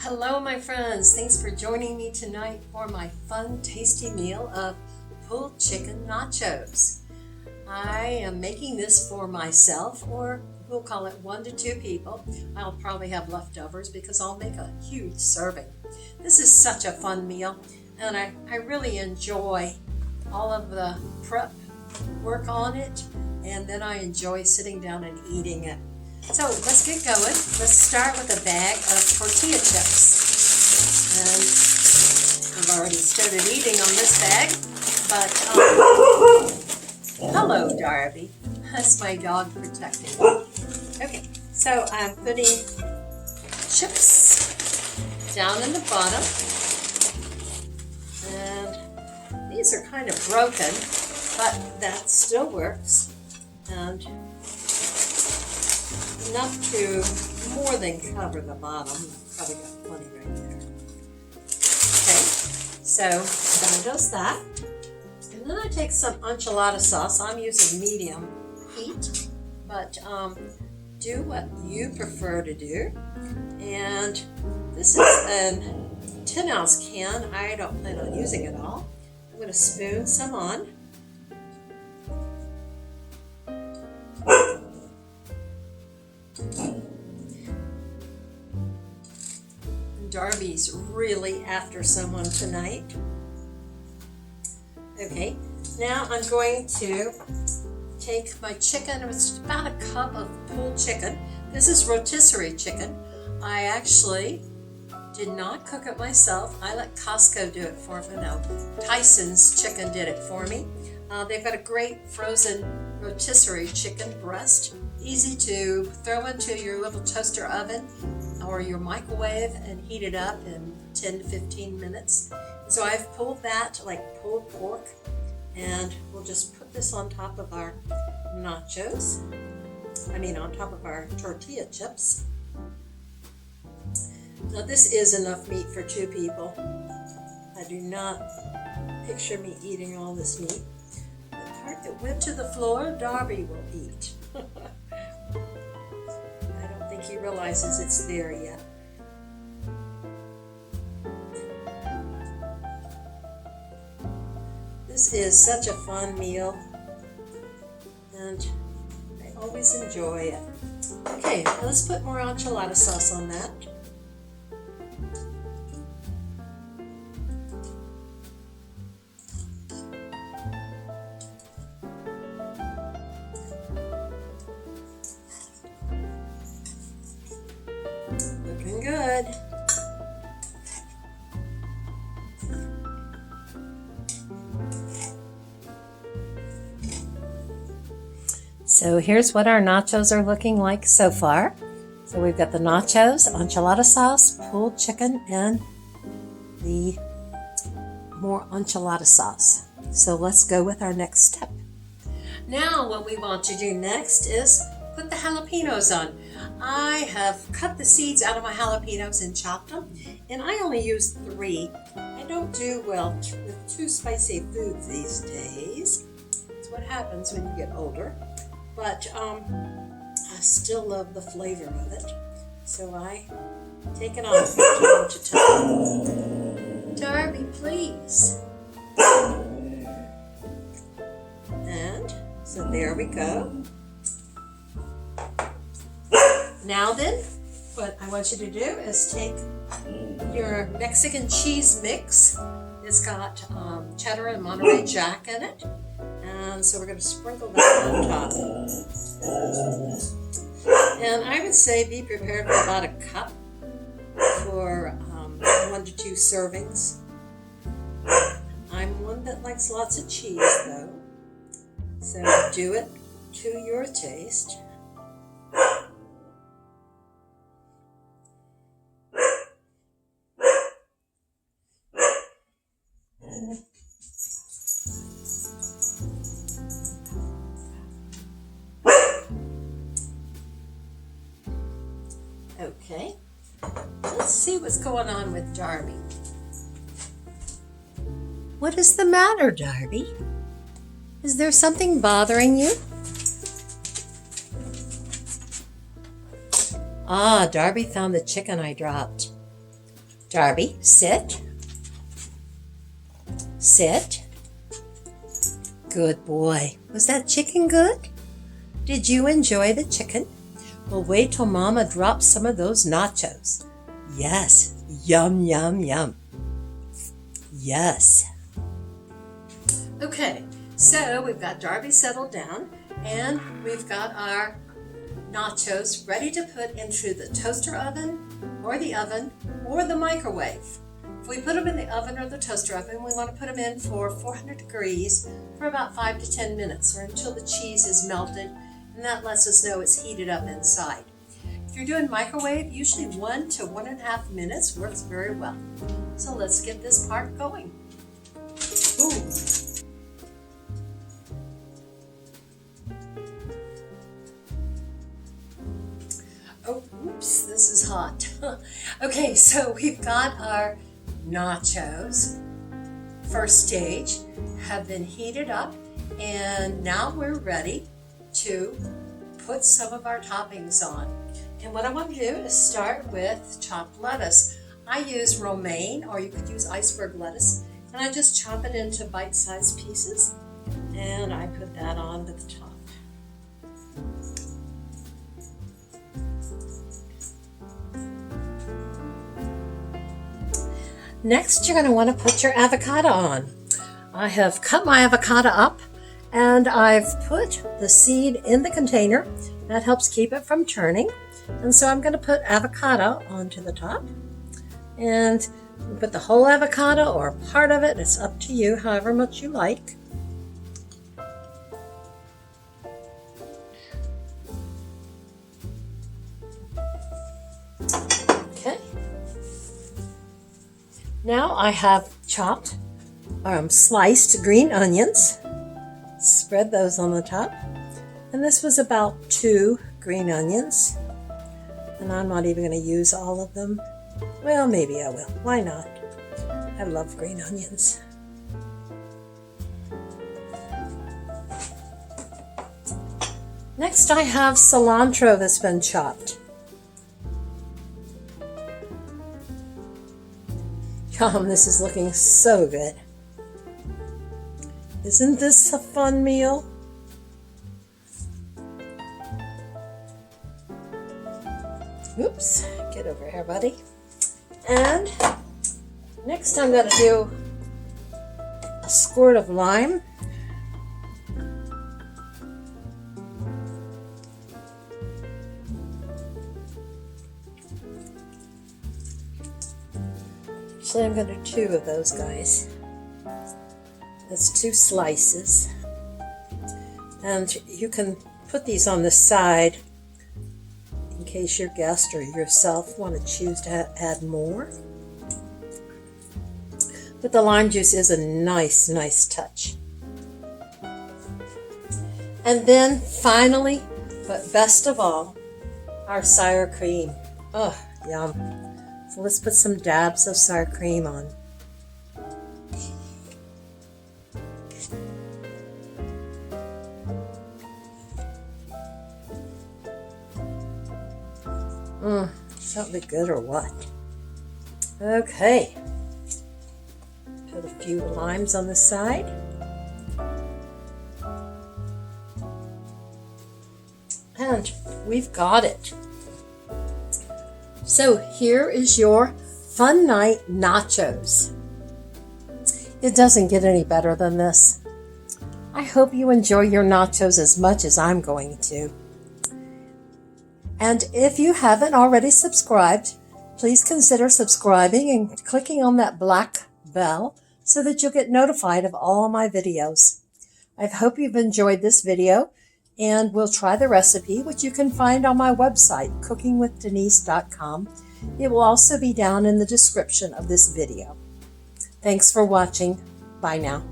Hello my friends, thanks for joining me tonight for my fun tasty meal of pulled chicken nachos. I am making this for myself, or we'll call it 1 to 2 people. I'll probably have leftovers because I'll make a huge serving. This is such a fun meal and I really enjoy all of the prep work on it, and then I enjoy sitting down and eating it. So let's get going. Let's start with a bag of tortilla chips. And I've already started eating on this bag, but hello Darby. That's my dog protecting me. Okay, so I'm putting chips down in the bottom. And these are kind of broken, but that still works. And enough to more than cover the bottom. I've probably got plenty right there. Okay, so I'm gonna dose that. And then I take some enchilada sauce. I'm using medium heat, but do what you prefer to do. And this is a 10-ounce can. I don't plan on using it all. I'm gonna spoon some on. Darby's really after someone tonight. Okay, now I'm going to take my chicken. It's about a cup of pulled chicken. This is rotisserie chicken. I actually did not cook it myself. I let Costco do it for me. No, Tyson's Chicken did it for me. They've got a great frozen rotisserie chicken breast. Easy to throw into your little toaster oven or your microwave and heat it up in 10 to 15 minutes. So I've pulled that like pulled pork, and we'll just put this on top of our nachos. On top of our tortilla chips. Now this is enough meat for 2 people. I do not picture me eating all this meat. The part that went to the floor, Darby will eat. I don't think he realizes it's there yet. This is such a fun meal, and I always enjoy it. Okay, now let's put more enchilada sauce on that. Looking good. So here's what our nachos are looking like so far. So we've got the nachos, enchilada sauce, pulled chicken, and the more enchilada sauce. So let's go with our next step. Now what we want to do next is put the jalapenos on. I have cut the seeds out of my jalapenos and chopped them, and I only use 3. I don't do well with too spicy foods these days. It's what happens when you get older. But I still love the flavor of it. So I take it on from time to time. Darby, please. And so there we go. Now then, what I want you to do is take your Mexican cheese mix. It's got cheddar and Monterey Jack in it. And so we're going to sprinkle that on top. And I would say be prepared for about a cup for 1 to 2 servings. I'm one that likes lots of cheese though, so do it to your taste. Okay, let's see what's going on with Darby. What is the matter, Darby? Is there something bothering you? Ah, Darby found the chicken I dropped. Darby, sit. Sit. Good boy. Was that chicken good? Did you enjoy the chicken? Well, wait till Mama drops some of those nachos. Yes. Yum, yum, yum. Yes. Okay, so we've got Darby settled down, and we've got our nachos ready to put into the toaster oven or the microwave. If we put them in the oven or the toaster oven, we want to put them in for 400 degrees for about 5 to 10 minutes or until the cheese is melted, and that lets us know it's heated up inside. If you're doing microwave, usually 1 to 1.5 minutes works very well. So let's get this part going. Ooh. Oh, oops, this is hot. Okay, so we've got our nachos. First stage have been heated up, and now we're ready to put some of our toppings on. And what I want to do is start with chopped lettuce. I use romaine, or you could use iceberg lettuce, and I just chop it into bite-sized pieces, and I put that on to the top. Next, you're going to want to put your avocado on. I have cut my avocado up, and I've put the seed in the container. That helps keep it from turning. And so I'm going to put avocado onto the top. And put the whole avocado or part of it. It's up to you, however much you like. Okay. Now I have chopped, sliced green onions. Spread those on the top. And this was about 2 green onions. And I'm not even going to use all of them. Well, maybe I will. Why not? I love green onions. Next, I have cilantro that's been chopped. Yum, this is looking so good. Isn't this a fun meal? Oops, get over here, buddy. And next I'm going to do a squirt of lime. Actually, I'm going to do 2 of those guys. That's 2 slices. And you can put these on the side in case your guest or yourself want to choose to add more. But the lime juice is a nice touch. And then finally, but best of all, our sour cream. Oh, yum. So let's put some dabs of sour cream on. Something good or what? Okay. Put a few limes on the side. And we've got it. So here is your fun night nachos. It doesn't get any better than this. I hope you enjoy your nachos as much as I'm going to. And if you haven't already subscribed, please consider subscribing and clicking on that black bell so that you'll get notified of all my videos. I hope you've enjoyed this video, and we'll try the recipe, which you can find on my website, cookingwithdenise.com. It will also be down in the description of this video. Thanks for watching. Bye now.